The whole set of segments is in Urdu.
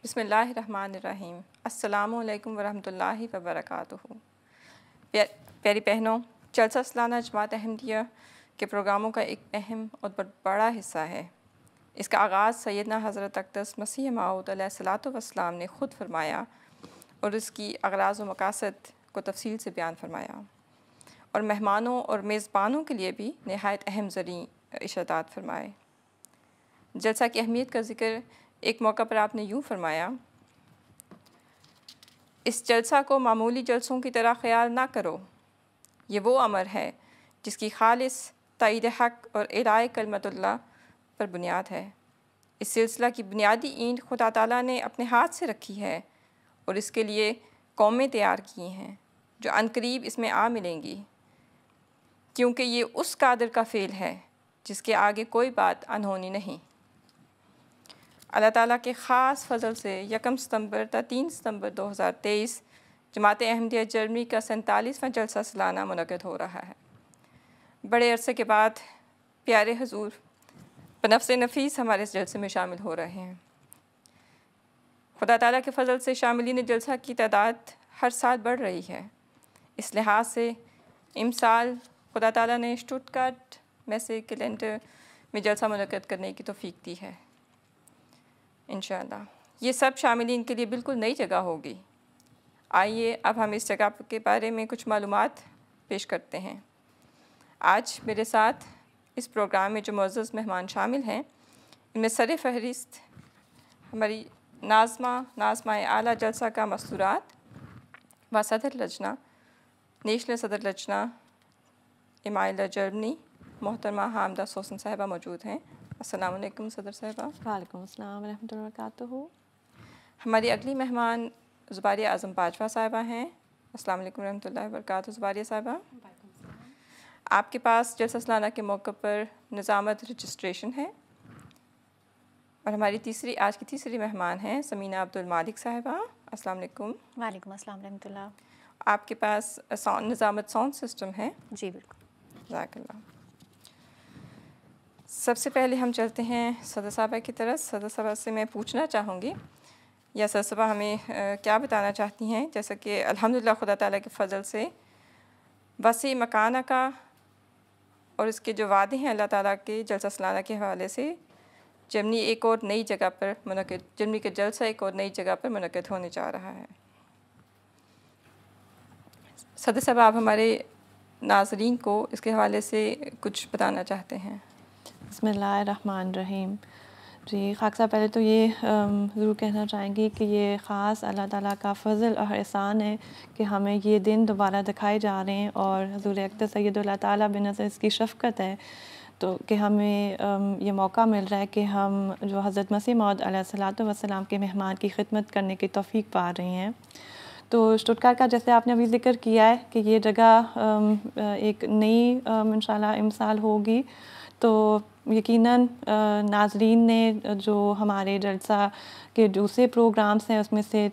بسم اللہ الرحمن الرحیم۔ السلام علیکم ورحمۃ اللہ وبرکاتہ۔ پیاری بہنوں، جلسہ سالانہ جماعت احمدیہ کے پروگراموں کا ایک اہم اور بڑا حصہ ہے۔ اس کا آغاز سیدنا حضرت اقدس مسیح موعود علیہ الصلوۃ والسلام نے خود فرمایا اور اس کی اغراض و مقاصد کو تفصیل سے بیان فرمایا، اور مہمانوں اور میزبانوں کے لیے بھی نہایت اہم ذریعہ ارشادات فرمائے۔ جلسہ کی اہمیت کا ذکر ایک موقع پر آپ نے یوں فرمایا: اس جلسہ کو معمولی جلسوں کی طرح خیال نہ کرو، یہ وہ امر ہے جس کی خالص تائید حق اور اعلاء کلمت اللہ پر بنیاد ہے۔ اس سلسلہ کی بنیادی اینٹ خدا تعالیٰ نے اپنے ہاتھ سے رکھی ہے اور اس کے لیے قومیں تیار کی ہیں جو عنقریب اس میں آ ملیں گی، کیونکہ یہ اس قادر کا فعل ہے جس کے آگے کوئی بات انہونی نہیں۔ اللہ تعالیٰ کے خاص فضل سے 1 ستمبر تا 3 ستمبر 2023 جماعت احمدیہ جرمنی کا 47واں جلسہ سالانہ منعقد ہو رہا ہے۔ بڑے عرصے کے بعد پیارے حضور بنفس نفیس ہمارے اس جلسے میں شامل ہو رہے ہیں۔ خدا تعالیٰ کے فضل سے شاملین جلسہ کی تعداد ہر سال بڑھ رہی ہے۔ اس لحاظ سے امسال خدا تعالیٰ نے شٹوٹگارٹ میسے کیلنڈر میں جلسہ منعقد کرنے کی توفیق دی ہے۔ انشاءاللہ یہ سب شاملین کے لیے بالکل نئی جگہ ہوگی۔ آئیے اب ہم اس جگہ کے بارے میں کچھ معلومات پیش کرتے ہیں۔ آج میرے ساتھ اس پروگرام میں جو معزز مہمان شامل ہیں، ان میں سر فہرست ہماری ناظمہ اعلیٰ جلسہ کا مستورات و صدر لجنہ، نیشنل صدر لجنہ امائلہ جرمنی، محترمہ حامدہ سوسن صاحبہ موجود ہیں۔ السلام علیکم صدر صاحبہ۔ وعلیکم السلام ورحمۃ اللہ وبرکاتہ۔ ہماری اگلی مہمان زباریہ اعظم باجوہ صاحبہ ہیں۔ السلام علیکم ورحمۃ اللہ وبرکاتہ زباریہ صاحبہ۔ آپ کے پاس جلسہ سالانہ کے موقع پر نظامت رجسٹریشن ہے۔ اور ہماری آج کی تیسری مہمان ہیں سمینہ عبدالمالک صاحبہ۔ السلام علیکم۔ وعلیکم السلام ورحمۃ اللہ۔ آپ کے پاس نظامت ساؤنڈ سسٹم ہے۔ جی بالکل۔ جزاک اللہ۔ سب سے پہلے ہم چلتے ہیں صدر صاحبہ کی طرف۔ صدر صاحبہ سے میں پوچھنا چاہوں گی، یا صدر صاحبہ ہمیں کیا بتانا چاہتی ہیں، جیسا کہ الحمدللہ خدا تعالیٰ کے فضل سے وسیع مکانہ کا اور اس کے جو وعدے ہیں اللہ تعالیٰ کے جلسہ سالانہ کے حوالے سے جرمنی ایک اور نئی جگہ پر جرمنی کا جلسہ ایک اور نئی جگہ پر منعقد ہونے جا رہا ہے۔ صدر صاحب، آپ ہمارے ناظرین کو اس کے حوالے سے کچھ بتانا چاہتے ہیں؟ بسم اللہ الرحمن الرحیم۔ جی خاک صاحب، پہلے تو یہ ضرور کہنا چاہیں گی کہ یہ خاص اللہ تعالیٰ کا فضل اور احسان ہے کہ ہمیں یہ دن دوبارہ دکھائے جا رہے ہیں، اور حضور اقدس سید اللہ تعالیٰ بنظر اس کی شفقت ہے تو کہ ہمیں یہ موقع مل رہا ہے کہ ہم جو حضرت مسیح موعود علیہ الصلوۃ والسلام کے مہمان کی خدمت کرنے کی توفیق پا رہے ہیں۔ تو شٹوٹگارٹ کا جیسے آپ نے ابھی ذکر کیا ہے کہ یہ جگہ ایک نئی انشاءاللہ امسال ہوگی، تو یقیناً ناظرین نے جو ہمارے جلسہ کے دوسرے پروگرامز ہیں اس میں سے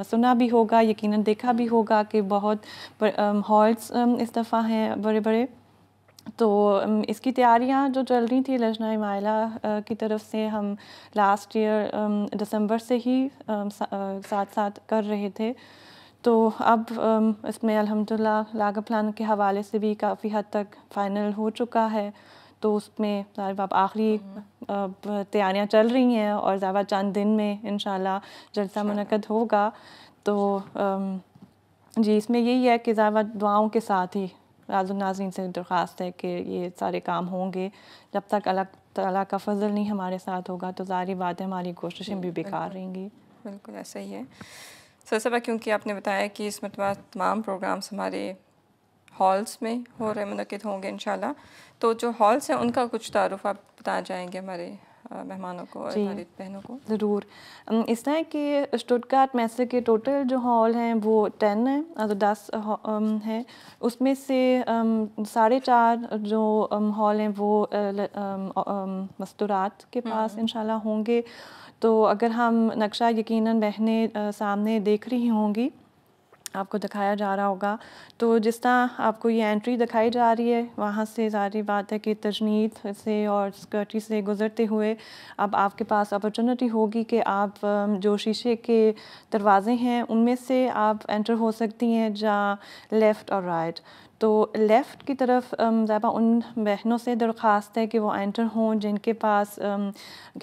سنا بھی ہوگا، یقیناً دیکھا بھی ہوگا کہ بہت ہالس اس دفعہ ہیں بڑے بڑے۔ تو اس کی تیاریاں جو چل رہی تھی لجنہ امائلہ کی طرف سے، ہم لاسٹ ایئر دسمبر سے ہی ساتھ ساتھ کر رہے تھے، تو اب اس میں الحمدللہ لاگت پلان کے حوالے سے بھی کافی حد تک فائنل ہو چکا ہے، تو اس میں اب آخری تیاریاں چل رہی ہیں اور زیادہ چند دن میں انشاءاللہ جلسہ منعقد ہوگا۔ تو جی اس میں یہی ہے کہ زیادہ دعاؤں کے ساتھ ہی ناظرین سے درخواست ہے کہ یہ سارے کام ہوں گے، جب تک اللہ تعالیٰ کا فضل نہیں ہمارے ساتھ ہوگا تو ظاہری بات ہے ہماری کوششیں بھی بیکار رہیں گی۔ بالکل ایسا ہی ہے سر صاحبہ، کیونکہ آپ نے بتایا کہ اس مرتبہ تمام پروگرامز ہمارے ہالس میں ہو رہے منعقد ہوں گے انشاءاللہ، تو جو ہالس ہیں ان کا کچھ تعارف آپ بتانا چاہیں گے ہمارے مہمانوں کو اور ہماری بہنوں کو؟ ضرور۔ اس طرح کہ شٹوٹگارٹ میسے کے ٹوٹل جو ہال ہیں وہ 10 ہیں، 10 ہیں، اس میں سے 4.5 جو ہال ہیں وہ مستورات کے پاس انشاءاللہ ہوں گے۔ تو اگر ہم نقشہ یقیناً بہنیں سامنے دیکھ رہی ہوں گی آپ کو دکھایا جا رہا ہوگا. تو جس طرح آپ کو یہ انٹری دکھائی جا رہی ہے وہاں سے ظاہری بات ہے کہ تجنید سے اور سیکورٹی سے گزرتے ہوئے اب آپ کے پاس اپرچونٹی ہوگی کہ آپ جو شیشے کے دروازے ہیں ان میں سے آپ انٹر ہو سکتی ہیں جہاں لیفٹ اور رائٹ. تو لیفٹ کی طرف ذائبہ ان بہنوں سے درخواست ہے کہ وہ انٹر ہوں جن کے پاس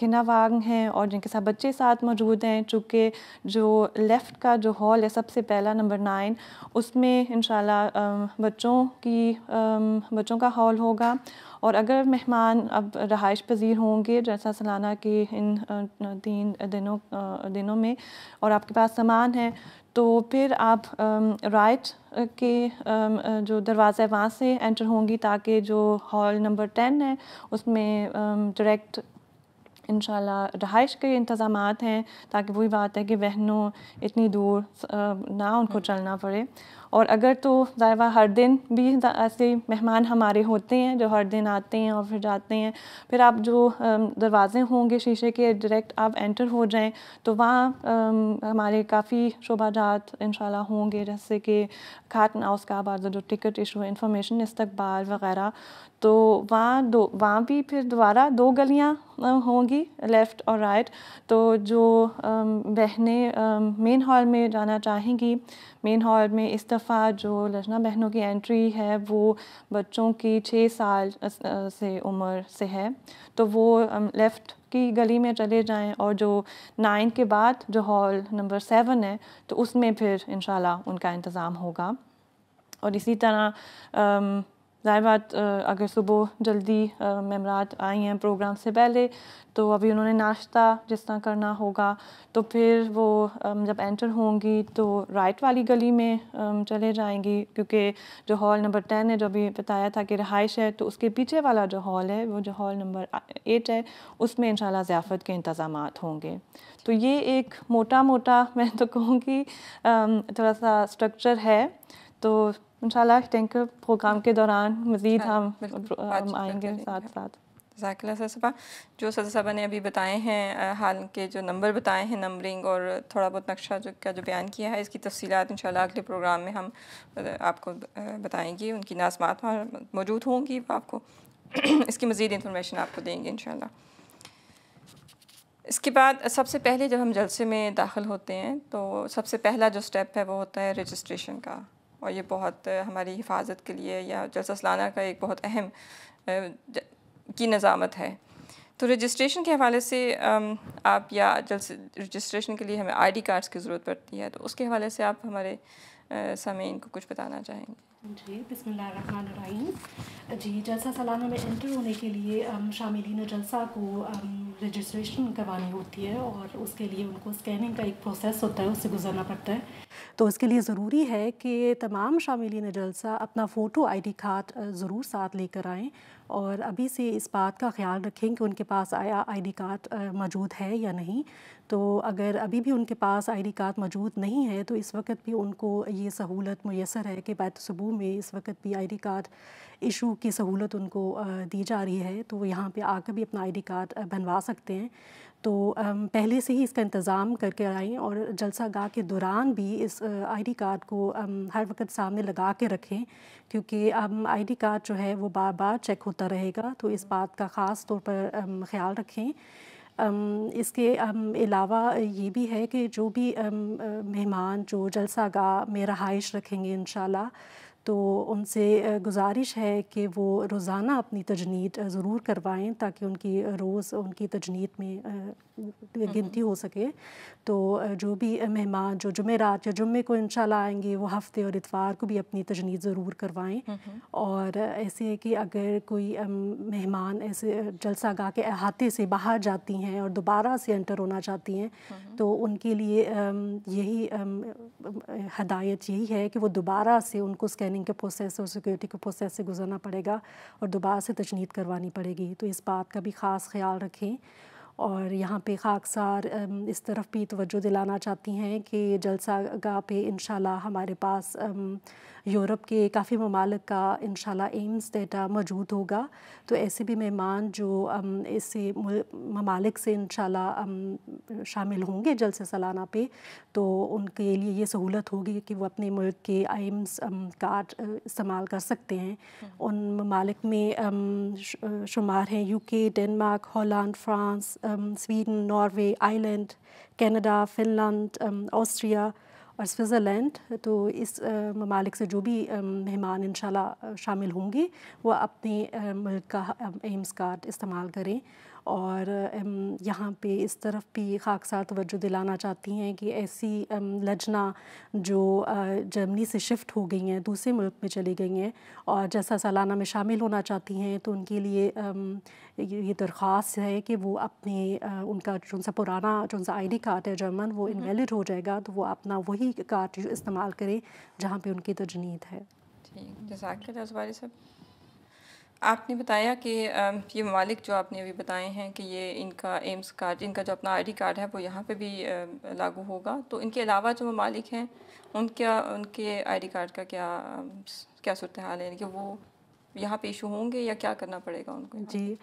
گھنا واگن ہیں اور جن کے ساتھ بچے ساتھ موجود ہیں, چونکہ جو لیفٹ کا جو ہال ہے سب سے پہلا نمبر 9 اس میں انشاءاللہ بچوں کا ہال ہوگا. اور اگر مہمان اب رہائش پذیر ہوں گے جیسا سالانہ کے ان 3 دنوں میں اور آپ کے پاس سامان ہے تو پھر آپ رائٹ کے جو دروازہ ہے وہاں سے انٹر ہوں گی تاکہ جو ہال نمبر 10 ہے اس میں ڈائریکٹ انشاءاللہ رہائش کے انتظامات ہیں, تاکہ وہی بات ہے کہ بہنوں اتنی دور نہ ان کو چلنا پڑے. اور اگر تو ظاہر ہر دن بھی ایسے مہمان ہمارے ہوتے ہیں جو ہر دن آتے ہیں اور پھر جاتے ہیں, پھر آپ جو دروازے ہوں گے شیشے کے ڈائریکٹ آپ انٹر ہو جائیں تو وہاں ہمارے کافی شعبہ جات انشاءاللہ ہوں گے, جیسے کہ کھاتن ہاؤس کا بعض جو ٹکٹ ایشو انفارمیشن استقبال وغیرہ. تو وہاں بھی پھر دوبارہ 2 گلیاں ہوں گی لیفٹ اور رائٹ. تو جو بہنیں مین ہال میں جانا چاہیں گی, مین ہال میں اس دفعہ جو لجنہ بہنوں کی انٹری ہے وہ بچوں کی 6 سال سے عمر سے ہے, تو وہ لیفٹ کی گلی میں چلے جائیں. اور جو 9 کے بعد جو ہال نمبر 7 ہے تو اس میں پھر انشاءاللہ ان کا انتظام ہوگا. اور اسی طرح ظاہر بات اگر صبح جلدی ممبرات آئی ہیں پروگرام سے پہلے تو ابھی انہوں نے ناشتہ جس طرح کرنا ہوگا, تو پھر وہ جب انٹر ہوں گی تو رائٹ والی گلی میں چلے جائیں گی, کیونکہ جو ہال نمبر 10 ہے جو ابھی بتایا تھا کہ رہائش ہے تو اس کے پیچھے والا جو ہال ہے وہ جو ہال نمبر 8 ہے اس میں انشاءاللہ ضیافت کے انتظامات ہوں گے. تو یہ ایک موٹا میں تو کہوں گی تھوڑا سا اسٹرکچر ہے. تو انشاءاللہ تھینک یو, پروگرام کے دوران مزید ہم آئیں گے ساتھ. جزاک اللہ صاحبہ. جو صدر صاحبہ نے ابھی بتائے ہیں حال کے جو نمبر بتائے ہیں, نمبرنگ اور تھوڑا بہت نقشہ جو بیان کیا ہے, اس کی تفصیلات انشاءاللہ اگلے پروگرام میں ہم آپ کو بتائیں گے. ان کی ناظمات موجود ہوں گی, آپ کو اس کی مزید انفارمیشن آپ کو دیں گے انشاءاللہ. اس کے بعد سب سے پہلے جب ہم جلسے میں داخل ہوتے ہیں تو سب سے پہلا جو سٹیپ ہے وہ ہوتا ہے رجسٹریشن کا, اور یہ بہت ہماری حفاظت کے لیے یا جلسہ سالانہ کا ایک بہت اہم کی نظامت ہے. تو رجسٹریشن کے حوالے سے آپ یا رجسٹریشن کے لیے ہمیں ID کارڈز کی ضرورت پڑتی ہے, تو اس کے حوالے سے آپ ہمارے سامعین کو کچھ بتانا چاہیں گے؟ جی بسم اللہ الرحمن الرحیم. جی جلسہ سالانہ میں انٹر ہونے کے لیے شاملین جلسہ کو رجسٹریشن کروانی ہوتی ہے, اور اس کے لیے ان کو اسکیننگ کا ایک پروسیس ہوتا ہے, اس سے گزرنا پڑتا ہے. تو اس کے لیے ضروری ہے کہ تمام شاملین جلسہ اپنا فوٹو ID کارڈ ضرور ساتھ لے کر آئیں, اور ابھی سے اس بات کا خیال رکھیں کہ ان کے پاس آیا ID کارڈ موجود ہے یا نہیں. تو اگر ابھی بھی ان کے پاس ID کارڈ موجود نہیں ہے تو اس وقت بھی ان کو یہ سہولت میسر ہے کہ بیت الصبوح میں اس وقت بھی ID کارڈ ایشو کی سہولت ان کو دی جا رہی ہے, تو یہاں پہ آ کر بھی اپنا ID کارڈ بنوا سکتے ہیں. تو پہلے سے ہی اس کا انتظام کر کے آئیں, اور جلسہ گاہ کے دوران بھی اس ID کارڈ کو ہر وقت سامنے لگا کے رکھیں, کیونکہ ID کارڈ جو ہے وہ بار بار چیک ہوتا رہے گا, تو اس بات کا خاص طور پر خیال رکھیں. اس کے علاوہ یہ بھی ہے کہ جو بھی مہمان جو جلسہ گاہ میں رہائش رکھیں گے انشاءاللہ, تو ان سے گزارش ہے کہ وہ روزانہ اپنی تجنید ضرور کروائیں تاکہ ان کی روز ان کی تجنید میں گنتی ہو سکے. تو جو بھی مہمان جو جمعرات یا جمعے کو انشاءاللہ آئیں گے وہ ہفتے اور اتوار کو بھی اپنی تجنید ضرور کروائیں. اور ایسے ہے کہ اگر کوئی مہمان ایسے جلسہ گاہ کے احاطے سے باہر جاتی ہیں اور دوبارہ سے انٹر ہونا چاہتی ہیں تو ان کے لیے یہی ہدایت یہی ہے کہ وہ دوبارہ سے ان کو اسکیننگ کے پروسیس اور سیکورٹی کے پروسیس سے گزرنا پڑے گا اور دوبارہ سے تجنید کروانی پڑے گی. تو اس بات کا بھی خاص خیال رکھیں. اور یہاں پہ خاکسار اس طرف بھی توجہ دلانا چاہتی ہیں کہ جلسہ گاہ پہ انشاءاللہ ہمارے پاس یورپ کے کافی ممالک کا انشاءاللہ ایمز ڈیٹا موجود ہوگا. تو ایسے بھی مہمان جو اس ممالک سے انشاءاللہ شامل ہوں گے جلسہ سالانہ پہ, تو ان کے لیے یہ سہولت ہوگی کہ وہ اپنے ملک کے ایمز کارڈ استعمال کر سکتے ہیں. ان ممالک میں شمار ہیں UK, Denmark, Holland, France, Sweden, Norway, Ireland, Canada, Finland, Austria اور سوئٹزرلینڈ. تو اس ممالک سے جو بھی مہمان انشاءاللہ شامل ہوں گے وہ اپنے ملک کا ایمز کارڈ استعمال کریں. اور یہاں پہ اس طرف بھی خاکسار توجہ دلانا چاہتی ہیں کہ ایسی لجنہ جو جرمنی سے شفٹ ہو گئی ہیں, دوسرے ملک میں چلی گئی ہیں اور جلسہ سالانہ میں شامل ہونا چاہتی ہیں, تو ان کے لیے یہ درخواست ہے کہ وہ اپنے ان کا جو سا پرانا جو سا ID کارڈ ہے جرمن وہ انویلڈ ہو جائے گا, تو وہ اپنا وہی کارڈ استعمال کریں جہاں پہ ان کی تجنید ہے. ٹھیک, جزاک اللہ زباری صاحب. آپ نے بتایا کہ یہ ممالک جو آپ نے ابھی بتائے ہیں کہ یہ ان کا ایمز کارڈ, ان کا جو اپنا ID کارڈ ہے وہ یہاں پہ بھی لاگو ہوگا, تو ان کے علاوہ جو ممالک ہیں ان کے ID کارڈ کا کیا صورتحال ہے, یعنی کہ وہ یہاں پہ ایشو ہوں گے یا کیا کرنا پڑے گا ان کو؟ جی,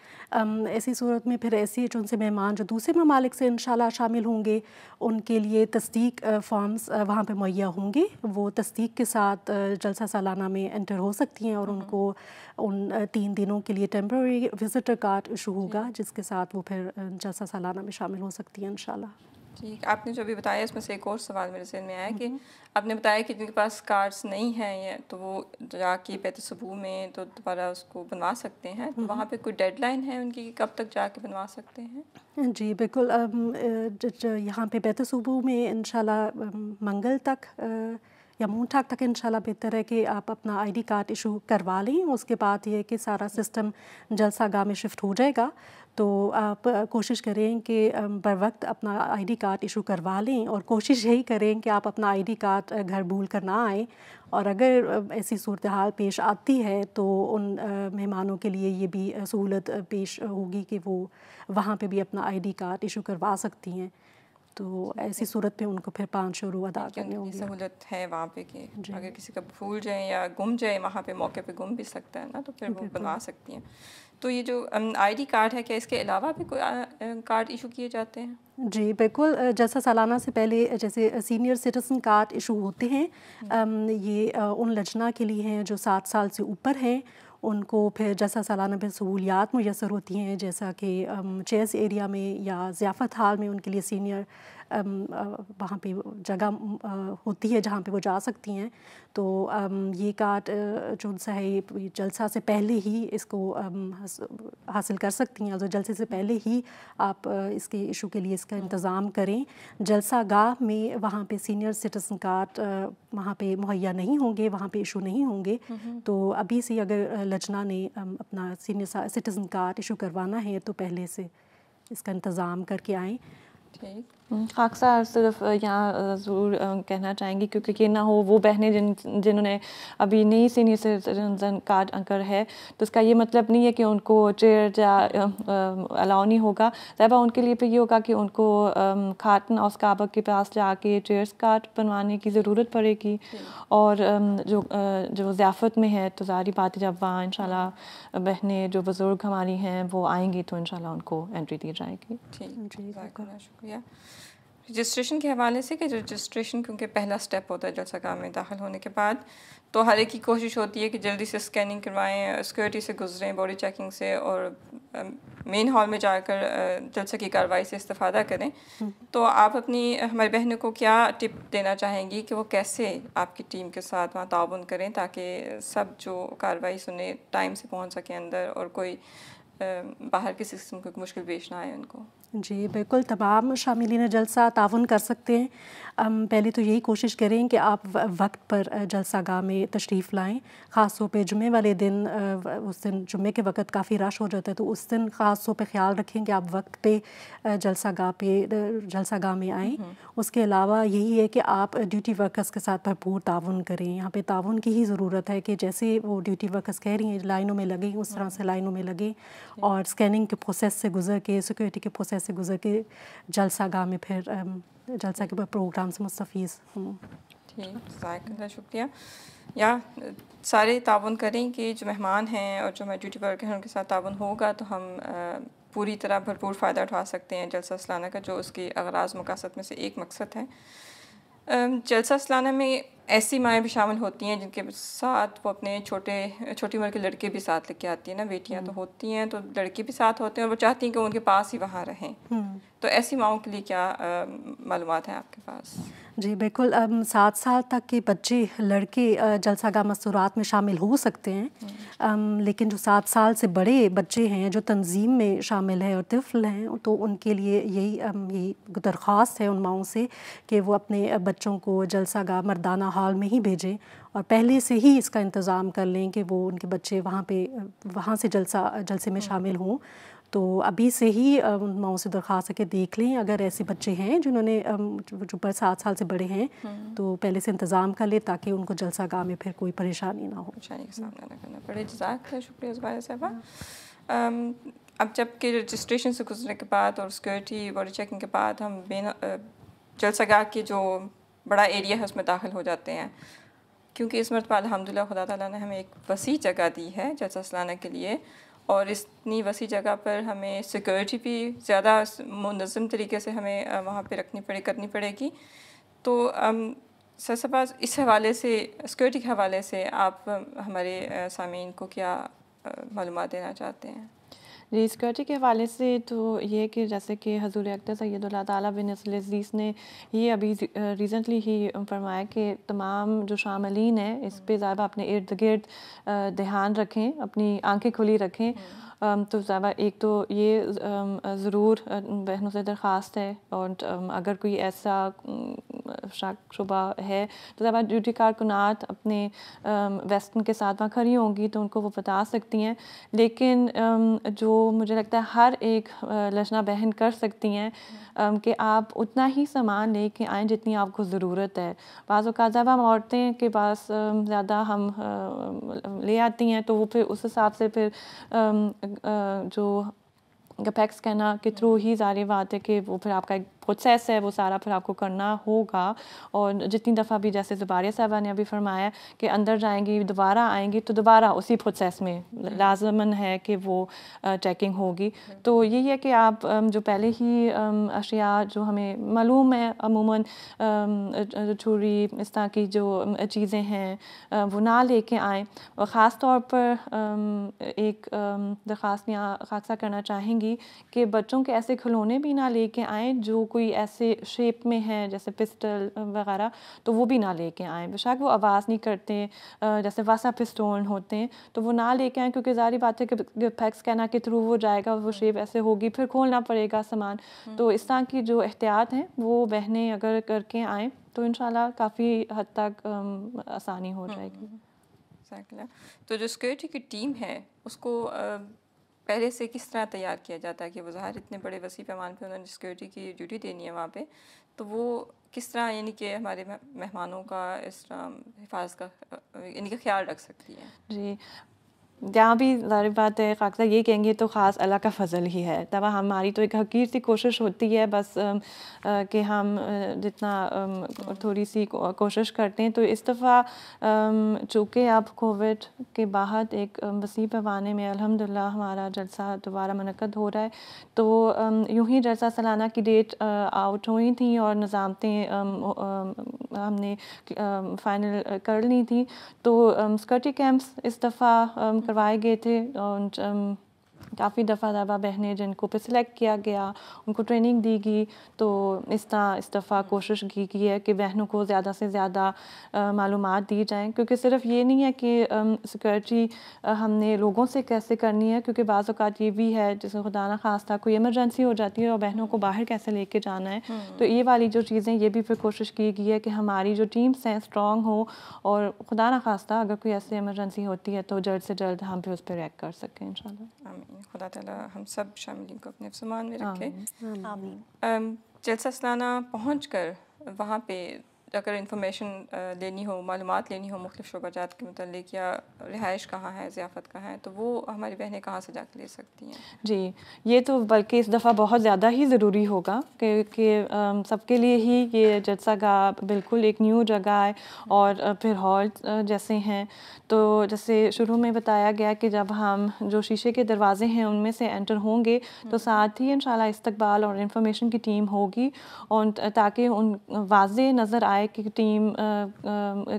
ایسی صورت میں پھر ایسی جو ان سے مہمان جو دوسرے ممالک سے انشاءاللہ شامل ہوں گے ان کے لیے تصدیق فارمز وہاں پہ مہیا ہوں گے. وہ تصدیق کے ساتھ جلسہ سالانہ میں انٹر ہو سکتی ہیں اور ان کو ان 3 دنوں کے لیے ٹیمپرری وزٹر کارڈ ایشو ہوگا, جس کے ساتھ وہ پھر جلسہ سالانہ میں شامل ہو سکتی ہیں انشاءاللہ. ٹھیک, آپ نے جو ابھی بتایا اس میں سے ایک اور سوال میرے ذہن میں آیا کہ آپ نے بتایا کہ جن کے پاس کارڈز نہیں ہیں تو وہ جا کے بیت صبو میں تو دوبارہ اس کو بنوا سکتے ہیں, تو وہاں پہ کوئی ڈیڈ لائن ہے ان کی کہ کب تک جا کے بنوا سکتے ہیں؟ جی بالکل, یہاں پہ بیت صبو میں انشاءاللہ منگل تک یا مونٹاگ تک انشاءاللہ بہتر ہے کہ آپ اپنا ID کارڈ ایشو کروا لیں. اس کے بعد یہ کہ سارا سسٹم جلسہ گاہ میں شفٹ ہو جائے گا, تو آپ کوشش کریں کہ بر وقت اپنا ID کارڈ ایشو کروا لیں, اور کوشش یہی کریں کہ آپ اپنا ID کارڈ گھر بھول کر نہ آئیں. اور اگر ایسی صورتحال پیش آتی ہے تو ان مہمانوں کے لیے یہ بھی سہولت پیش ہوگی کہ وہ وہاں پہ بھی اپنا ID کارڈ ایشو کروا سکتی ہیں. تو ایسی صورت پہ ان کو پھر 5 یورو ادا کرنے ہوں گے. سہولت ہے وہاں پہ کہ اگر کسی کا بھول جائیں یا گم جائے وہاں پہ موقع پہ گم بھی سکتا ہے نا, تو پھر وہ بنوا سکتی ہیں. تو یہ جو ID کارڈ ہے, کیا اس کے علاوہ بھی کوئی کارڈ ایشو کیے جاتے ہیں؟ جی بالکل, جلسہ سالانہ سے پہلے جیسے سینئر سٹیزن کارڈ ایشو ہوتے ہیں, یہ ان لجنہ کے لیے ہیں جو 7 سال سے اوپر ہیں. ان کو پھر جلسہ سالانہ میں سہولیات میسر ہوتی ہیں, جیسا کہ چیئرز ایریا میں یا ضیافت ہال میں ان کے لیے سینئر وہاں پہ جگہ ہوتی ہے جہاں پہ وہ جا سکتی ہیں. تو یہ کارڈ جو ہے جلسہ سے پہلے ہی اس کو حاصل کر سکتی ہیں, اور جلسے سے پہلے ہی آپ اس کے ایشو کے لیے اس کا انتظام کریں. جلسہ گاہ میں وہاں پہ سینئر سٹیزن کارڈ وہاں پہ مہیا نہیں ہوں گے, وہاں پہ ایشو نہیں ہوں گے. تو ابھی سے اگر لجنہ نے اپنا سینئر سٹیزن کارڈ ایشو کروانا ہے تو پہلے سے اس کا انتظام کر کے آئیں. ٹھیک, خاکسار صرف یہاں ضرور کہنا چاہیں گی کیونکہ یہ نہ ہو وہ بہنیں جنہوں نے ابھی نئی سینئر سٹیزن کارڈ انکر ہے, تو اس کا یہ مطلب نہیں ہے کہ ان کو چیئر یا الاؤ نہیں ہوگا. طیبہ ان کے لیے پھر یہ ہوگا کہ ان کو خاتن اور کعبہ کے پاس جا کے چیئرز کارڈ بنوانے کی ضرورت پڑے گی. اور جو ضیافت میں ہے تو ظاہری بات ہے جب وہاں انشاءاللہ بہنیں جو بزرگ ہماری ہیں وہ آئیں گی تو انشاءاللہ ان کو انٹری دی جائے گی. ٹھیک, شکریہ. رجسٹریشن کے حوالے سے کہ رجسٹریشن کیونکہ پہلا سٹیپ ہوتا ہے جلسہ گاہ میں داخل ہونے کے بعد, تو ہر ایک کی کوشش ہوتی ہے کہ جلدی سے اسکیننگ کروائیں, سیکورٹی سے گزریں, باڈی چیکنگ سے, اور مین ہال میں جا کر جلسہ کی کارروائی سے استفادہ کریں. تو آپ اپنی ہماری بہنوں کو کیا ٹپ دینا چاہیں گی کہ وہ کیسے آپ کی ٹیم کے ساتھ وہاں تعاون کریں تاکہ سب جو کارروائی سنیں ٹائم سے پہنچ سکیں اندر, اور کوئی باہر کسی قسم کی مشکل پیش نہ آئے ان کو؟ جی بالکل, تمام شاملین جلسہ تعاون کر سکتے ہیں. پہلے تو یہی کوشش کریں کہ آپ وقت پر جلسہ گاہ میں تشریف لائیں, خاص طور پہ جمعے والے دن. اس دن جمعے کے وقت کافی رش ہو جاتا ہے, تو اس دن خاص طور پہ خیال رکھیں کہ آپ وقت پہ جلسہ گاہ میں آئیں. اس کے علاوہ یہی ہے کہ آپ ڈیوٹی ورکرز کے ساتھ بھرپور تعاون کریں. یہاں پہ تعاون کی ہی ضرورت ہے کہ جیسے وہ ڈیوٹی ورکرز کہہ رہی ہیں لائنوں میں لگیں, اس طرح سے لائنوں میں لگیں, اور اسکیننگ کے پروسیس سے گزر کے, سیکورٹی کے پروسیس سے گزر کے جلسہ گاہ میں پھر جلسہ کے پروگرام سے مستفیض ہوں. ٹھیک, جزاک اللہ, شکریہ. یا سارے تعاون کریں کہ جو مہمان ہیں اور جو ہمارے ڈیوٹی ورکر ہیں ان کے ساتھ تعاون ہوگا تو ہم پوری طرح بھرپور فائدہ اٹھا سکتے ہیں جلسہ سالانہ کا، جو اس کے اغراض مقاصد میں سے ایک مقصد ہے۔ جلسہ سالانہ میں ایسی مائیں بھی شامل ہوتی ہیں جن کے ساتھ وہ اپنے چھوٹی عمر کے لڑکے بھی ساتھ لے کے آتی ہیں نا، بیٹیاں تو ہوتی ہیں تو لڑکے بھی ساتھ ہوتے ہیں اور وہ چاہتی ہیں کہ وہ ان کے پاس ہی وہاں رہیں، تو ایسی ماؤں کے لیے کیا معلومات ہیں آپ کے پاس؟ جی بالکل، 7 سال تک کے بچے لڑکے جلسہ گاہ مستورات میں شامل ہو سکتے ہیں، لیکن جو 7 سال سے بڑے بچے ہیں جو تنظیم میں شامل ہیں اور طفل ہیں تو ان کے لیے یہی درخواست ہے ان ماؤں سے کہ وہ اپنے بچوں کو جلسہ گاہ مردانہ ہال میں ہی بھیجیں اور پہلے سے ہی اس کا انتظام کر لیں کہ وہ ان کے بچے وہاں سے جلسے میں شامل ہوں۔ تو ابھی سے ہی ان ماؤں سے درخواست ہے کہ دیکھ لیں اگر ایسے بچے ہیں جنہوں نے جو 7 سال سے بڑے ہیں تو پہلے سے انتظام کر لیں تاکہ ان کو جلسہ گاہ میں پھر کوئی پریشانی نہ ہو، پریشانی کا سامنا نہ کرنا پڑے۔ جزاک اللہ، شکریہ زبیر صاحبہ۔ اب جب کہ رجسٹریشن سے گزرنے کے بعد اور سیکورٹی باڈی چیکنگ کے بعد ہم جلسہ گاہ کی جو بڑا ایریا ہے اس میں داخل ہو جاتے ہیں، کیونکہ اس مرتبہ الحمدللہ خدا تعالیٰ نے ہمیں ایک وسیع جگہ دی ہے جلسہ سالانہ کے لیے، اور اتنی وسیع جگہ پر ہمیں سیکورٹی بھی زیادہ منظم طریقے سے ہمیں وہاں پہ کرنی پڑے گی۔ تو سر صاحبہ اس حوالے سے، سیکورٹی کے حوالے سے آپ ہمارے سامعین کو کیا معلومات دینا چاہتے ہیں؟ جی، سیکورٹی کے حوالے سے تو یہ کہ جیسے کہ حضور اقدس سید اللہ تعالیٰ بن نصر العزیز نے یہ ابھی ریسنٹلی ہی فرمایا کہ تمام جو شاملین ہیں اس پہ ذرا اپنے ارد گرد دھیان رکھیں، اپنی آنکھیں کھلی رکھیں۔ تو ذرا ایک تو یہ ضرور بہنوں سے درخواست ہے، اور اگر کوئی ایسا شک شبہ ہے تو ذرا ڈیوٹی کارکنات اپنے ویسٹن کے ساتھ وہاں کھڑی ہوں گی تو ان کو وہ بتا سکتی ہیں، لیکن جو مجھے لگتا ہے ہر ایک لجنہ بہن کر سکتی ہیں کہ آپ اتنا ہی سامان لے کے آئیں جتنی آپ کو ضرورت ہے۔ بعض اوقات جب ہم عورتیں کے پاس زیادہ ہم لے آتی ہیں تو وہ پھر اس حساب سے پھر جو پیکس کہنا کے تھرو ہی ظاہر بات ہے کہ وہ پھر آپ کا ایک پروسیس ہے، وہ سارا پھر آپ کو کرنا ہوگا، اور جتنی دفعہ بھی جیسے زباریہ صاحبہ نے ابھی فرمایا کہ اندر جائیں گی دوبارہ آئیں گی تو دوبارہ اسی پروسیس میں لازماً ہے کہ وہ چیکنگ ہوگی۔ تو یہی ہے کہ آپ جو پہلے ہی اشیاء جو ہمیں معلوم ہے عموماً چھری اس طرح کی جو چیزیں ہیں وہ نہ لے کے آئیں، اور خاص طور پر ایک درخواست یہاں خاصہ کرنا چاہیں گی کہ بچوں کے ایسے کھلونے بھی نہ لے کے آئیں جو کوئی ایسے شیپ میں ہیں جیسے پسٹل وغیرہ، تو وہ بھی نہ لے کے آئیں، بیشک وہ آواز نہیں کرتے جیسے واسا پسٹول ہوتے ہیں تو وہ نہ لے کے آئیں، کیونکہ ظاہری بات ہے کہ پیکس کہنا کے تھرو وہ جائے گا، وہ شیپ ایسے ہوگی، پھر کھولنا پڑے گا سامان۔ تو اس طرح کی جو احتیاط ہیں وہ بہنیں اگر کر کے آئیں تو انشاءاللہ کافی حد تک آسانی ہو جائے گی۔ تو جو سیکورٹی کی ٹیم ہے اس کو پہلے سے کس طرح تیار کیا جاتا ہے کہ وہ ظاہر اتنے بڑے وسیع پیمان پہ انہوں نے سیکورٹی کی ڈیوٹی دینی ہے وہاں پہ، تو وہ کس طرح یعنی کہ ہمارے مہمانوں کا اس طرح حفاظت کا یعنی کہ خیال رکھ سکتی ہیں؟ جی، جہاں بھی ظاہر بات ہے خاکسہ یہ کہیں گے تو خاص اللہ کا فضل ہی ہے، تب ہماری تو ایک حقیر سی کوشش ہوتی ہے بس کہ ہم جتنا تھوڑی سی کوشش کرتے ہیں۔ تو اس دفعہ چونکہ اب کووڈ کے بعد ایک وسیع پیمانے میں الحمدللہ ہمارا جلسہ دوبارہ منعقد ہو رہا ہے، تو یوں ہی جلسہ سالانہ کی ڈیٹ آؤٹ ہوئی تھیں اور نظامتیں ہم نے فائنل کر لی تھیں، تو سیکورٹی کیمپس اس دفعہ کروائے گئے تھے، اور کافی دفعہ بہنیں جن کو پہ سلیکٹ کیا گیا ان کو ٹریننگ دی گئی، تو اس دفعہ کوشش کی گئی ہے کہ بہنوں کو زیادہ سے زیادہ معلومات دی جائیں، کیونکہ صرف یہ نہیں ہے کہ سیکورٹی ہم نے لوگوں سے کیسے کرنی ہے، کیونکہ بعض اوقات یہ بھی ہے جیسے خدا نہ خواستہ کوئی ایمرجنسی ہو جاتی ہے اور بہنوں کو باہر کیسے لے کے جانا ہے، تو یہ والی جو چیزیں یہ بھی پھر کوشش کی گئی ہے کہ ہماری جو ٹیمس ہیں اسٹرانگ ہو، اور خدا نہ خواستہ اگر کوئی ایسی ایمرجنسی ہوتی ہے تو جلد سے جلد ہم پھر اس پہ ریئیکٹ کر سکیں انشاءاللہ۔ آمین، خدا تعالیٰ ہم سب شاملین کو اپنے فرمان میں رکھے۔ آمین۔ جلسہ سالانہ پہنچ کر وہاں پہ اگر انفارمیشن لینی ہو، معلومات لینی ہو مختلف شعبہ جات کے متعلق، یا رہائش کہاں ہے، ضیافت کہاں ہے، تو وہ ہماری بہنیں کہاں سے جا کے لے سکتی ہیں؟ جی یہ تو بلکہ اس دفعہ بہت زیادہ ہی ضروری ہوگا کہ سب کے لیے ہی یہ جلسہ گاہ بالکل ایک نیو جگہ ہے، اور پھر ہال جیسے ہیں. تو جیسے شروع میں بتایا گیا کہ جب ہم جو شیشے کے دروازے ہیں ان میں سے انٹر ہوں گے تو ساتھ ہی انشاءاللہ استقبال اور انفارمیشن کی ٹیم ہوگی، اور تاکہ ان واضح نظر آئے کہ ٹیم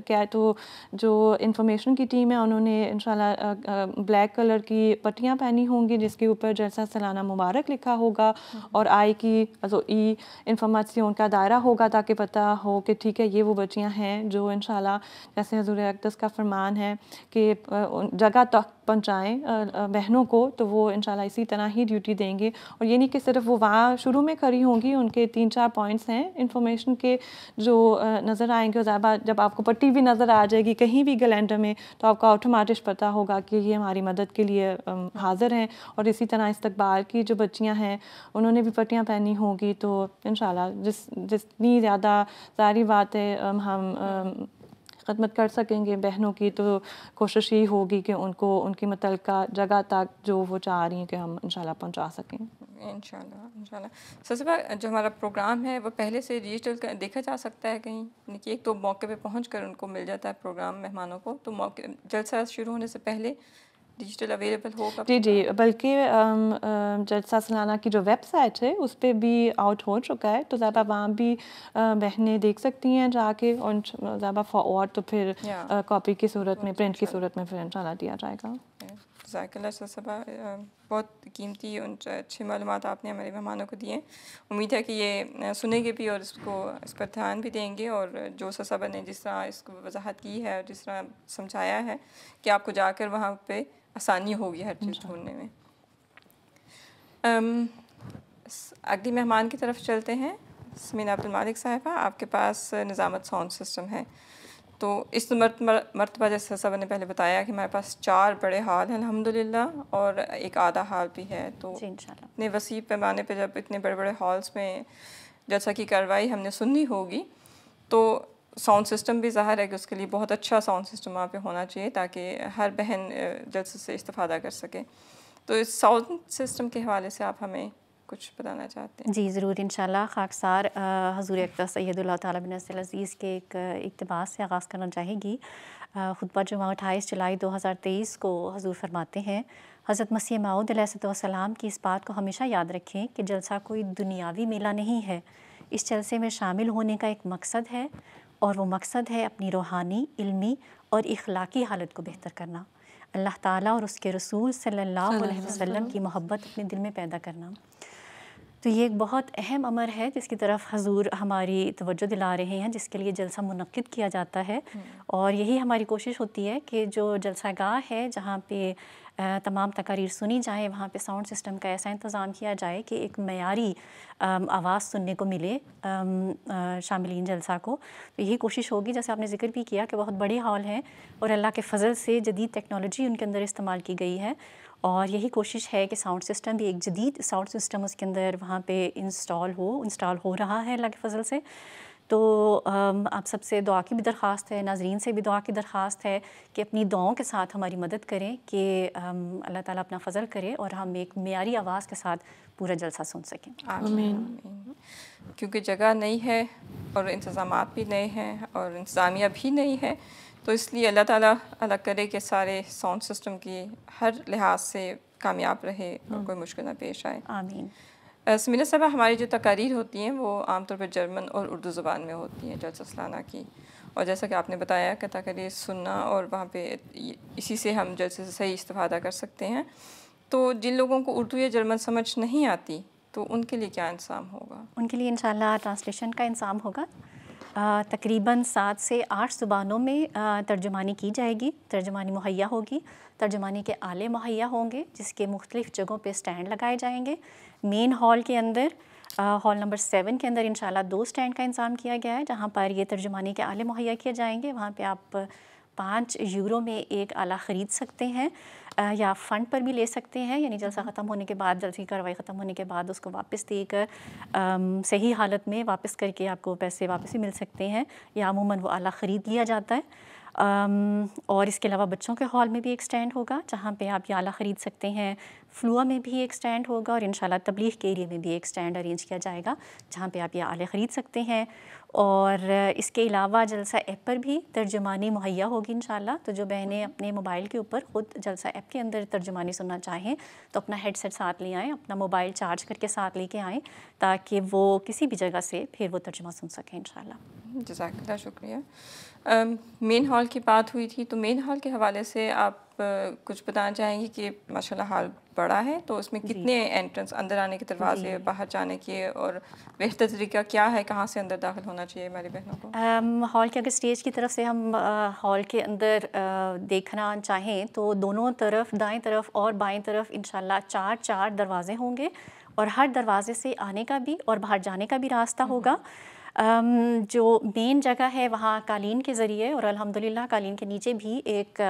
کیا. تو جو انفارمیشن کی ٹیم ہے انہوں نے انشاءاللہ بلیک کلر کی پٹیاں پہنی ہوں گی جس کے اوپر جلسہ سالانہ مبارک لکھا ہوگا، اور آئی کی ای انفارمیشن کا دائرہ ہوگا تاکہ پتہ ہو کہ ٹھیک ہے یہ وہ بچیاں ہیں جو انشاءاللہ جیسے حضور اقدس کا فرمان ہے کہ جگہ تک پہنچائیں بہنوں کو، تو وہ انشاءاللہ اسی طرح ہی ڈیوٹی دیں گے. اور یہ نہیں کہ صرف وہ وہاں شروع میں کھڑی ہوں گی، ان کے 3-4 پوائنٹس ہیں انفارمیشن کے جو نظر آئیں گے. جب آپ کو پٹی بھی نظر آ جائے گی کہیں بھی گلینڈر میں تو آپ کو آٹومیٹک پتہ ہوگا کہ یہ ہماری مدد کے لیے حاضر ہیں. اور اسی طرح استقبال کی جو بچیاں ہیں انہوں نے بھی پٹیاں پہنی ہوں گی. تو انشاءاللہ جتنی زیادہ ظاہری بات ہے ہم خدمت کر سکیں گے بہنوں کی، تو کوشش یہی ہوگی کہ ان کو ان کی متعلقہ جگہ تک جو وہ چاہ رہی ہیں کہ ہم انشاءاللہ پہنچا سکیں. انشاءاللہ. سب سے پہلے جو ہمارا پروگرام ہے وہ پہلے سے ڈیجیٹل دیکھا جا سکتا ہے کہیں، یعنی کہ ایک تو موقع پہ پہنچ کر ان کو مل جاتا ہے پروگرام مہمانوں کو، تو موقع جلسہ شروع ہونے سے پہلے ڈیجیٹل اویلیبل ہوگا؟ جی بلکہ جلسہ سالانہ کی جو ویب سائٹ ہے اس پہ بھی آؤٹ ہو چکا ہے، تو زیادہ وہاں بھی بہنیں دیکھ سکتی ہیں جا کے، اور زیادہ فارورڈ تو پھر کاپی کی صورت میں، پرنٹ کی صورت میں پھر انشاءاللہ دیا جائے گا. جزاک اللہ صبا، بہت قیمتی اچھی معلومات آپ نے ہمارے مہمانوں کو دی ہیں. امید ہے کہ یہ سنیں گے بھی اور اس پر دھیان بھی دیں گے، اور جو صبا نے جس طرح اس کو وضاحت کی ہے اور جس طرح سمجھایا ہے کہ آپ کو جا کر وہاں پہ آسانی ہوگی ہر چیز ڈھونڈنے میں. اگلی مہمان کی طرف چلتے ہیں. سمینا عبدالمالک صاحبہ، آپ کے پاس نظامت ساؤنڈ سسٹم ہے، تو اس مرتبہ جیسے صاحب نے پہلے بتایا کہ ہمارے پاس 4 بڑے ہال ہیں الحمدللہ، اور ایک آدھا ہال بھی ہے. تو اتنے وسیع پیمانے پہ جب اتنے بڑے بڑے ہالس میں جیسا کہ کارروائی ہم نے سننی ہوگی، تو ساؤنڈ سسٹم بھی ظاہر ہے کہ اس کے لیے بہت اچھا ساؤنڈ سسٹم وہاں پہ ہونا چاہیے تاکہ ہر بہن جلسے سے استفادہ کر سکے. تو اس ساؤنڈ سسٹم کے حوالے سے آپ ہمیں کچھ بتانا چاہتے ہیں؟ جی ضرور، انشاءاللہ. خاکسار حضور اقدس سید اللہ تعالیٰ بن نصر العزیز کے ایک اقتباس سے آغاز کرنا چاہے گی. خطبہ جمعہ 28 جولائی 2023 کو حضور فرماتے ہیں، حضرت مسیح موعود علیہ السلام کی اس بات کو ہمیشہ یاد رکھیں کہ جلسہ کوئی دنیاوی میلہ نہیں ہے. اس جلسے میں شامل ہونے کا ایک مقصد ہے، اور وہ مقصد ہے اپنی روحانی، علمی اور اخلاقی حالت کو بہتر کرنا، اللہ تعالیٰ اور اس کے رسول صلی اللہ علیہ وسلم کی محبت اپنے دل میں پیدا کرنا. تو یہ ایک بہت اہم امر ہے جس کی طرف حضور ہماری توجہ دلا رہے ہیں، جس کے لیے جلسہ منعقد کیا جاتا ہے. اور یہی ہماری کوشش ہوتی ہے کہ جو جلسہ گاہ ہے جہاں پہ تمام تقاریر سنی جائیں، وہاں پہ ساؤنڈ سسٹم کا ایسا انتظام کیا جائے کہ ایک معیاری آواز سننے کو ملے شاملین جلسہ کو. تو یہی کوشش ہوگی، جیسے آپ نے ذکر بھی کیا کہ بہت بڑے ہال ہیں اور اللہ کے فضل سے جدید ٹیکنالوجی ان کے اندر استعمال کی گئی ہے، اور یہی کوشش ہے کہ ساؤنڈ سسٹم بھی ایک جدید ساؤنڈ سسٹم اس کے اندر وہاں پہ انسٹال ہو رہا ہے اللہ کے فضل سے. تو آپ سب سے دعا کی بھی درخواست ہے، ناظرین سے بھی دعا کی درخواست ہے کہ اپنی دعاؤں کے ساتھ ہماری مدد کریں کہ اللہ تعالیٰ اپنا فضل کرے اور ہم ایک معیاری آواز کے ساتھ پورا جلسہ سن سکیں. آمین. کیونکہ جگہ نہیں ہے اور انتظامات بھی نئے ہیں اور انتظامیہ بھی نہیں ہے، تو اس لیے اللہ تعالیٰ اللہ کرے کہ سارے ساؤنڈ سسٹم کی ہر لحاظ سے کامیاب رہے اور کوئی مشکل نہ پیش آئے. آمین. سمینا صاحبہ، ہماری جو تقاریر ہوتی ہیں وہ عام طور پر جرمن اور اردو زبان میں ہوتی ہیں جلسہ سالانہ کی، اور جیسا کہ آپ نے بتایا کہ تقاریر سننا اور وہاں پہ اسی سے ہم جلسے سے صحیح استفادہ کر سکتے ہیں. تو جن لوگوں کو اردو یا جرمن سمجھ نہیں آتی تو ان کے لیے کیا انتظام ہوگا؟ ان کے لیے انشاءاللہ ٹرانسلیشن کا انتظام ہوگا. تقریباً 7 سے 8 زبانوں میں ترجمانی کی جائے گی، ترجمانی مہیا ہوگی، ترجمانی کے آلے مہیا ہوں گے جس کے مختلف جگہوں پہ سٹینڈ لگائے جائیں گے. مین ہال کے اندر، ہال نمبر 7 کے اندر انشاءاللہ 2 سٹینڈ کا انتظام کیا گیا ہے جہاں پر یہ ترجمانی کے آلے مہیا کیے جائیں گے. وہاں پہ آپ 5 یورو میں ایک آلہ خرید سکتے ہیں. یا فنڈ پر بھی لے سکتے ہیں، یعنی جلسہ ختم ہونے کے بعد، جلسے کی کارروائی ختم ہونے کے بعد اس کو واپس دے کر صحیح حالت میں واپس کر کے آپ کو پیسے واپس بھی مل سکتے ہیں، یا عموماً وہ آلہ خرید لیا جاتا ہے۔ اور اس کے علاوہ بچوں کے ہال میں بھی ایک سٹینڈ ہوگا جہاں پہ آپ یہ آلہ خرید سکتے ہیں، فلوا میں بھی ایک سٹینڈ ہوگا، اور انشاءاللہ تبلیغ کے ایریے میں بھی ایک سٹینڈ ارینج کیا جائے گا جہاں پہ آپ یہ آلے خرید سکتے ہیں۔ اور اس کے علاوہ جلسہ ایپ پر بھی ترجمانی مہیا ہوگی انشاءاللہ، تو جو بہنیں اپنے موبائل کے اوپر خود جلسہ ایپ کے اندر ترجمانی سننا چاہیں تو اپنا ہیڈ سیٹ ساتھ لے آئیں، اپنا موبائل چارج کر کے ساتھ لے کے آئیں تاکہ وہ کسی بھی جگہ سے پھر وہ ترجمہ سن سکیں انشاءاللہ۔ جزاک اللہ، شکریہ۔ مین ہال کی بات ہوئی تھی، تو مین ہال کے حوالے سے آپ کچھ بتانا چاہیں گے کہ ماشاءاللہ ہال بڑا ہے، تو اس میں کتنے انٹرنس، اندر آنے کے دروازے، باہر جانے کے، اور بہتر طریقہ کیا ہے، کہاں سے اندر داخل ہونا چاہیے ہماری بہنوں کو؟ ہال کے اگر اسٹیج کی طرف سے ہم ہال کے اندر دیکھنا چاہیں تو دونوں طرف، دائیں طرف اور بائیں طرف انشاءاللہ 4 دروازے ہوں گے، اور ہر دروازے سے آنے کا بھی اور باہر جانے کا بھی راستہ ہوگا۔ جو مین جگہ ہے وہاں قالین کے ذریعے، اور الحمدللہ قالین کے نیچے بھی ایک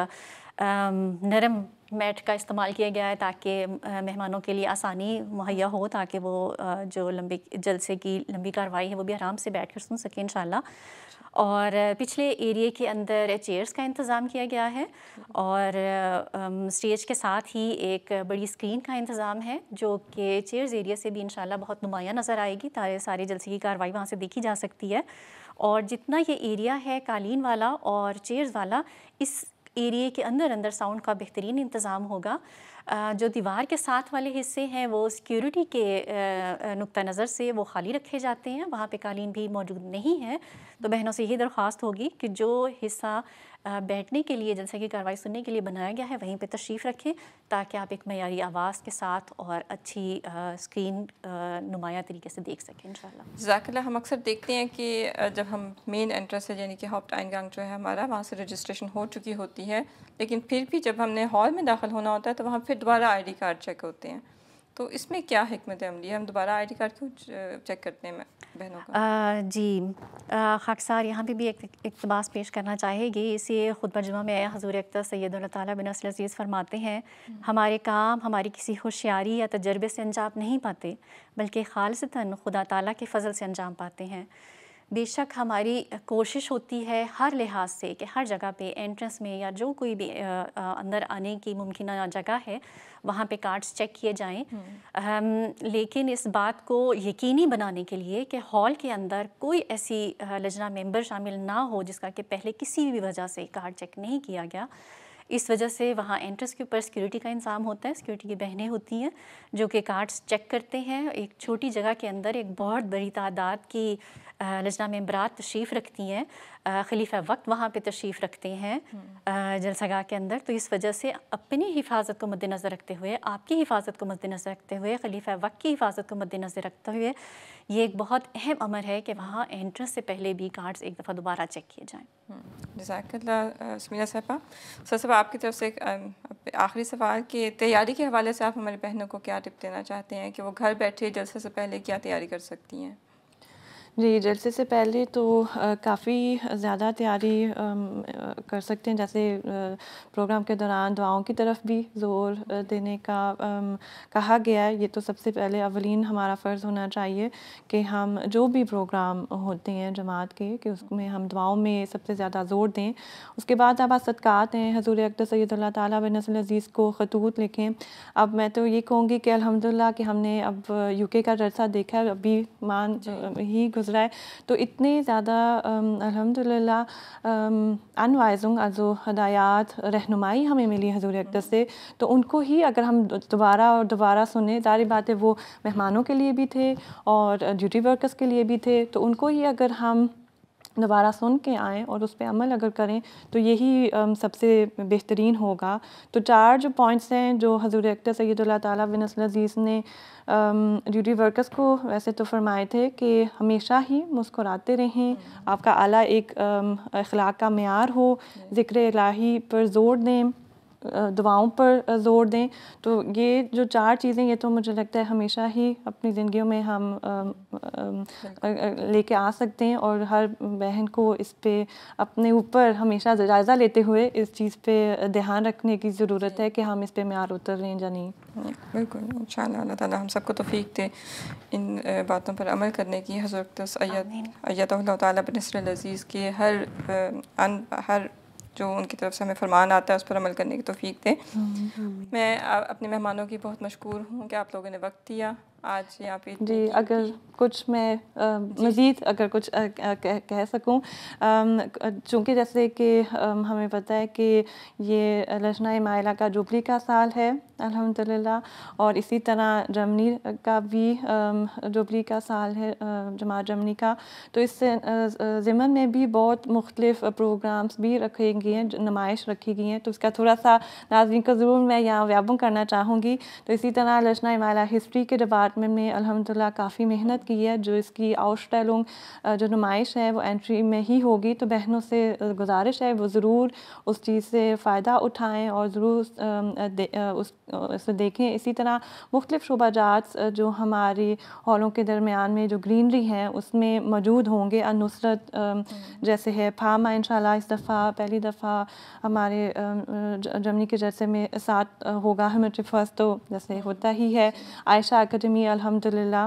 نرم میٹ کا استعمال کیا گیا ہے تاکہ مہمانوں کے لیے آسانی مہیا ہو، تاکہ وہ جو جلسے کی لمبی کارروائی ہے وہ بھی آرام سے بیٹھ کر سن سکیں انشاءاللہ۔ اور پچھلے ایریے کے اندر چیئرز کا انتظام کیا گیا ہے، اور اسٹیج کے ساتھ ہی ایک بڑی اسکرین کا انتظام ہے جو کہ چیئرز ایریا سے بھی انشاءاللہ بہت نمایاں نظر آئے گی، سارے جلسے کی کارروائی وہاں سے دیکھی جا سکتی ہے۔ اور جتنا یہ ایریا ہے قالین والا اور چیئرز والا، اس ایریے کے اندر ساؤنڈ کا بہترین انتظام ہوگا۔ جو دیوار کے ساتھ والے حصے ہیں وہ سیکیورٹی کے نقطہ نظر سے وہ خالی رکھے جاتے ہیں، وہاں پہ قالین بھی موجود نہیں ہے، تو بہنوں سے یہی درخواست ہوگی کہ جو حصہ بیٹھنے کے لیے، جلسے کی کارروائی سننے کے لیے بنایا گیا ہے وہیں پہ تشریف رکھیں تاکہ آپ ایک معیاری آواز کے ساتھ اور اچھی اسکرین نمایاں طریقے سے دیکھ سکیں انشاءاللہ۔ جزاک اللہ۔ ہم اکثر دیکھتے ہیں کہ جب ہم مین انٹرنس یعنی کہ ہاپٹ اینگانگ جو ہے ہمارا، وہاں سے رجسٹریشن ہو چکی ہوتی ہے، لیکن پھر بھی جب ہم نے ہال میں داخل ہونا ہوتا ہے تو وہاں پھر دوبارہ آئی ڈی کارڈ چیک ہوتے ہیں، تو اس میں کیا حکمت عملی ہے؟ ہم دوبارہ آئی ڈی کارڈ کیوں چیک کرتے ہیں بہنوں کا؟ جی خاکسار یہاں پہ بھی ایک اقتباس پیش کرنا چاہے گی۔ اسی خطبہ جمعہ میں حضور اقدس سید اللہ تعالیٰ بن نصر العزیز فرماتے ہیں، ہمارے کام ہماری کسی ہوشیاری یا تجربے سے انجام نہیں پاتے بلکہ خالصتاً خدا تعالیٰ کے فضل سے انجام پاتے ہیں۔ بے شک ہماری کوشش ہوتی ہے ہر لحاظ سے کہ ہر جگہ پہ انٹرنس میں یا جو کوئی بھی اندر آنے کی ممکنہ جگہ ہے وہاں پہ کارڈز چیک کیے جائیں، لیکن اس بات کو یقینی بنانے کے لیے کہ ہال کے اندر کوئی ایسی لجنہ ممبر شامل نہ ہو جس کا کہ پہلے کسی بھی وجہ سے کارڈ چیک نہیں کیا گیا، اس وجہ سے وہاں انٹرنس کے اوپر سیکیورٹی کا انتظام ہوتا ہے، سیکیورٹی کی بہنیں ہوتی ہیں جو کہ کارڈز چیک کرتے ہیں۔ ایک چھوٹی جگہ کے اندر ایک بہت بڑی تعداد کی لجنہ ممبرات تشریف رکھتی ہیں، خلیفہ وقت وہاں پہ تشریف رکھتے ہیں جلسہ گاہ کے اندر، تو اس وجہ سے اپنی حفاظت کو مد نظر رکھتے ہوئے، آپ کی حفاظت کو مد نظر رکھتے ہوئے، خلیفہ وقت کی حفاظت کو مد نظر رکھتے ہوئے یہ ایک بہت اہم امر ہے کہ وہاں انٹرنس سے پہلے بھی کارڈز ایک دفعہ دوبارہ چیک کیے جائیں۔ جزاک اللہ سمیرہ صاحبہ۔ سر صاحب آپ کی طرف سے آخری سوال کہ تیاری کے حوالے سے آپ ہماری بہنوں کو کیا ٹپ دینا چاہتے ہیں کہ وہ گھر بیٹھے جلسے سے پہلے کیا تیاری کر سکتی ہیں؟ جی، جلسے سے پہلے تو کافی زیادہ تیاری کر سکتے ہیں، جیسے پروگرام کے دوران دعاؤں کی طرف بھی زور دینے کا کہا گیا ہے۔ یہ تو سب سے پہلے اولین ہمارا فرض ہونا چاہیے کہ ہم جو بھی پروگرام ہوتے ہیں جماعت کے کہ اس میں ہم دعاؤں میں سب سے زیادہ زور دیں۔ اس کے بعد اب صدقات ہیں، حضور اقدس سید اللہ تعالیٰ بن نصر العزیز کو خطوط لکھیں۔ اب میں تو یہ کہوں گی کہ الحمدللہ کہ ہم نے اب UK کا جلسہ دیکھا ہے، ابھی مان ہی گزرا ہے، تو اتنے زیادہ الحمدللہ انوائزنگ also ہدایات رہنمائی ہمیں ملی حضور اقدس سے، تو ان کو ہی اگر ہم دوبارہ اور دوبارہ سنیں، ظاہر بات ہے وہ مہمانوں کے لیے بھی تھے اور ڈیوٹی ورکرز کے لیے بھی تھے، تو ان کو ہی اگر ہم دوبارہ سن کے آئیں اور اس پہ عمل اگر کریں تو یہی سب سے بہترین ہوگا۔ تو 4 جو پوائنٹس ہیں جو حضور اقدس سید اللہ تعالیٰ بن نصر العزیز نے ڈیوٹی ورکرز کو ویسے تو فرمائے تھے کہ ہمیشہ ہی مسکراتے رہیں، آپ کا اعلیٰ ایک اخلاق کا معیار ہو، ذکر الہی پر زور دیں، دعاؤں پر زور دیں. تو یہ جو 4 چیزیں یہ تو مجھے لگتا ہے ہمیشہ ہی اپنی زندگیوں میں ہم لے کے آ سکتے ہیں, اور ہر بہن کو اس پہ اپنے اوپر ہمیشہ جائزہ لیتے ہوئے اس چیز پہ دھیان رکھنے کی ضرورت ہے کہ ہم اس پہ معیار اتر رہے ہیں یا نہیں. بالکل انشاءاللہ اللہ تعالیٰ ہم سب کو توفیق دے ان باتوں پر عمل کرنے کی. حضرت ایدہ اللہ تعالیٰ بنصر العزیز کے ہر جو ان کی طرف سے ہمیں فرمان آتا ہے اس پر عمل کرنے کی توفیق دے. میں اپنے مہمانوں کی بہت مشکور ہوں کہ آپ لوگوں نے وقت دیا آج یہاں پہ. جی اگر کچھ میں مزید اگر کچھ کہہ سکوں, چونکہ جیسے کہ ہمیں پتہ ہے کہ یہ لجنہ مائلہ کا جوبلی کا سال ہے الحمدللہ, اور اسی طرح جرمنی کا بھی جوبلی کا سال ہے, جماعت جرمنی کا. تو اس سے ضمن میں بھی بہت مختلف پروگرامز بھی رکھے گئے ہیں, نمائش رکھی گئی ہیں, تو اس کا تھوڑا سا ناظرین کو ضرور میں یہاں ویابوں کرنا چاہوں گی. تو اسی طرح لجنہ مائلہ ہسٹری کے ڈپارٹمنٹ میں الحمدللہ کافی محنت کی ہے, جو اس کی آؤسٹیلنگ جو نمائش ہے وہ انٹری میں ہی ہوگی. تو بہنوں سے گزارش ہے وہ ضرور اس چیز سے فائدہ اٹھائیں اور ضرور اسے دیکھیں. اسی طرح مختلف شعبہ جات جو ہماری ہالوں کے درمیان میں جو گرینری ہیں اس میں موجود ہوں گے. النصرت جیسے ہے پھاما انشاءاللہ اس دفعہ پہلی دفعہ ہمارے جرمنی کے جلسے میں ساتھ ہوگا ہیمیٹری فرسٹ, تو جیسے ہوتا ہی ہے. عائشہ اکیڈمی الحمدللہ.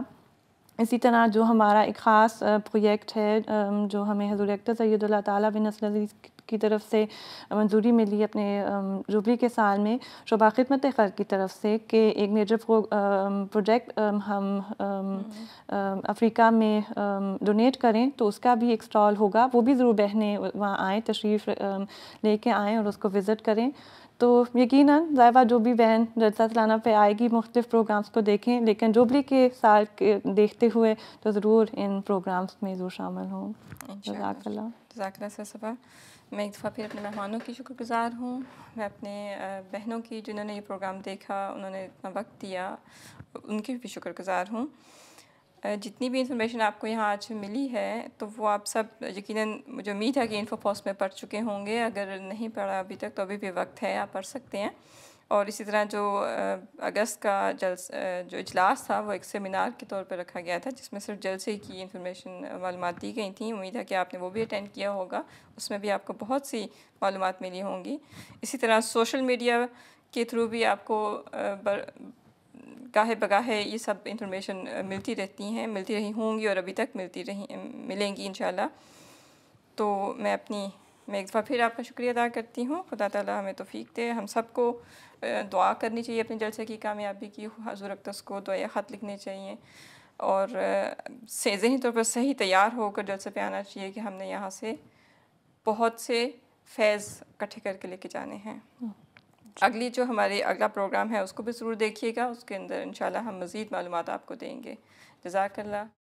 اسی طرح جو ہمارا ایک خاص پروجیکٹ ہے جو ہمیں حضور اکرم سید اللہ تعالیٰ بن نصر العزیز کی طرف سے منظوری ملی اپنے جوبلی کے سال میں شعبہ خدمت خلق کی طرف سے, کہ ایک میجر پروجیکٹ ہم افریقہ میں ڈونیٹ کریں, تو اس کا بھی ایک سٹال ہوگا. وہ بھی ضرور بہنیں وہاں آئیں, تشریف لے کے آئیں اور اس کو وزٹ کریں. تو یقیناً ظاہرہ جو بھی بہن جلسہ سالانہ پہ آئے گی مختلف پروگرامز کو دیکھیں, لیکن جوبلی کے سال کے دیکھتے ہوئے تو ضرور ان پروگرامز میں ضرور شامل ہوں. جزاک اللہ. جزاک اللہ سے صبح. میں ایک دفعہ پھر اپنے مہمانوں کی شکر گزار ہوں, میں اپنے بہنوں کی جنہوں نے یہ پروگرام دیکھا, انہوں نے اتنا وقت دیا, ان کی بھی شکر گزار ہوں. جتنی بھی انفارمیشن آپ کو یہاں آج ملی ہے تو وہ آپ سب یقیناً مجھے امید ہے کہ انفو پوسٹ میں پڑھ چکے ہوں گے. اگر نہیں پڑھا ابھی تک تو ابھی بھی وقت ہے, آپ پڑھ سکتے ہیں. اور اسی طرح جو اگست کا جو اجلاس تھا وہ ایک سیمینار کے طور پہ رکھا گیا تھا جس میں صرف جلسے کی انفارمیشن معلومات دی گئی تھیں. امید ہے کہ آپ نے وہ بھی اٹینڈ کیا ہوگا, اس میں بھی آپ کو بہت سی معلومات ملی ہوں گی. اسی طرح سوشل میڈیا کے تھرو بھی آپ کو گاہے بگاہے یہ سب انفارمیشن ملتی رہی ہوں گی اور ابھی تک ملیں گی انشاءاللہ. تو میں ایک دفعہ پھر آپ کا شکریہ ادا کرتی ہوں. خدا تعالیٰ ہمیں توفیق دے. ہم سب کو دعا کرنی چاہیے اپنے جلسے کی کامیابی کی. حضور اقدس کو دعائے خط لکھنے چاہیے اور ذہنی طور پر صحیح تیار ہو کر جلسے پہ آنا چاہیے کہ ہم نے یہاں سے بہت سے فیض اکٹھے کر کے لے کے جانے ہیں. جو اگلا پروگرام ہے اس کو بھی ضرور دیکھیے گا, اس کے اندر انشاءاللہ ہم مزید معلومات آپ کو دیں گے. جزاک اللہ.